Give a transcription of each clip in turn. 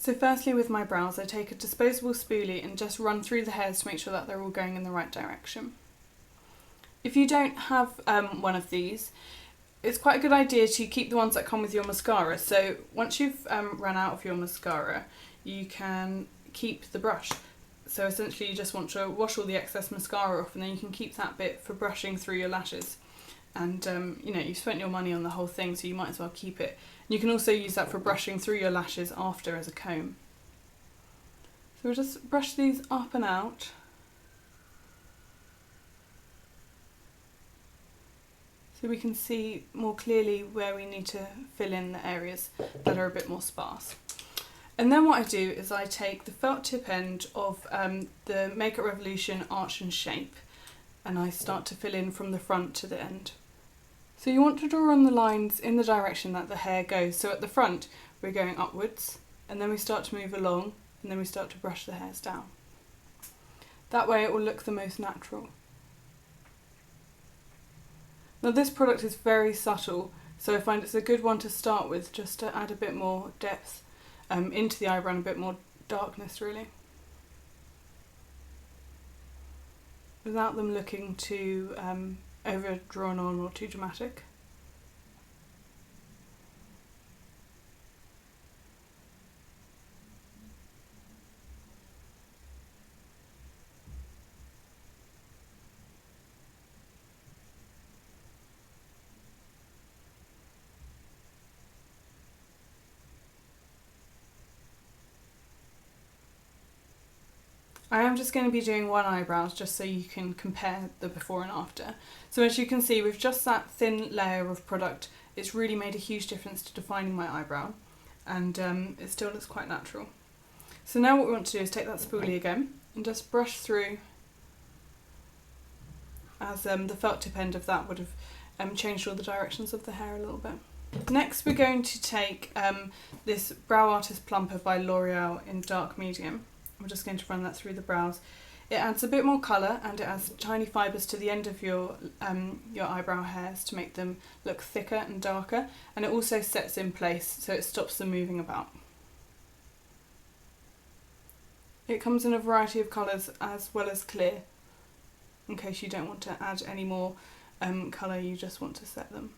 So firstly, with my brows, I take a disposable spoolie and just run through the hairs to make sure that they're all going in the right direction. If you don't have one of these, it's quite a good idea to keep the ones that come with your mascara. So once you've run out of your mascara, you can keep the brush. So essentially you just want to wash all the excess mascara off, and then you can keep that bit for brushing through your lashes. And you know, you've spent your money on the whole thing, so you might as well keep it. You can also use that for brushing through your lashes after as a comb. So we'll just brush these up and out. So we can see more clearly where we need to fill in the areas that are a bit more sparse. And then what I do is I take the felt tip end of the Makeup Revolution Arch and Shape, and I start to fill in from the front to the end. So you want to draw on the lines in the direction that the hair goes. So at the front we're going upwards, and then we start to move along, and then we start to brush the hairs down. That way it will look the most natural. Now this product is very subtle, so I find it's a good one to start with, just to add a bit more depth into the eyebrow and a bit more darkness really, without them looking too overdrawn on or too dramatic. I am just going to be doing one eyebrow just so you can compare the before and after. So as you can see, with just that thin layer of product, it's really made a huge difference to defining my eyebrow, and it still looks quite natural. So now what we want to do is take that spoolie again and just brush through, as the felt tip end of that would have changed all the directions of the hair a little bit. Next we're going to take this Brow Artist Plumper by L'Oreal in dark medium. I'm just going to run that through the brows. It adds a bit more colour, and it adds tiny fibres to the end of your eyebrow hairs to make them look thicker and darker, and it also sets in place so it stops them moving about. It comes in a variety of colours as well as clear, in case you don't want to add any more colour, you just want to set them.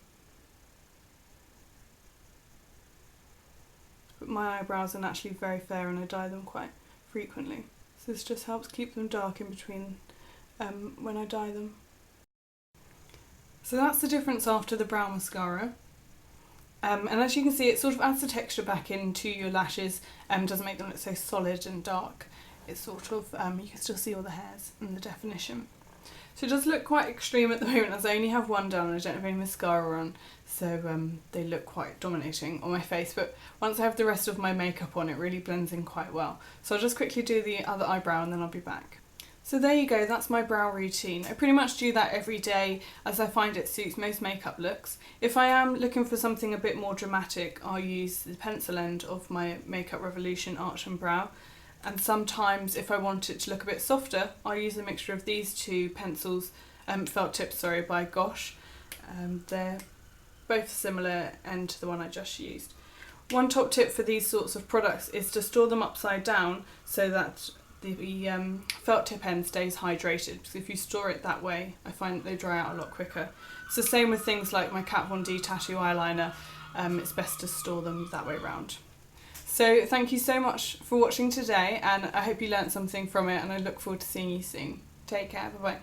But my eyebrows are naturally very fair and I dye them quite frequently, so this just helps keep them dark in between when I dye them. So that's the difference after the brow mascara, and as you can see, it sort of adds the texture back into your lashes and doesn't make them look so solid and dark. It's sort of, you can still see all the hairs and the definition. So it does look quite extreme at the moment, as I only have one done and I don't have any mascara on, so they look quite dominating on my face, but once I have the rest of my makeup on, it really blends in quite well. So I'll just quickly do the other eyebrow and then I'll be back. So there you go, that's my brow routine. I pretty much do that every day, as I find it suits most makeup looks. If I am looking for something a bit more dramatic, I'll use the pencil end of my Makeup Revolution Arch and Brow. And sometimes if I want it to look a bit softer, I'll use a mixture of these two pencils, felt tips, sorry, by Gosh. They're both similar end to the one I just used. One top tip for these sorts of products is to store them upside down so that the felt tip end stays hydrated, because if you store it that way, I find that they dry out a lot quicker. It's the same with things like my Kat Von D tattoo eyeliner, it's best to store them that way round. So thank you so much for watching today, and I hope you learnt something from it, and I look forward to seeing you soon. Take care, bye bye.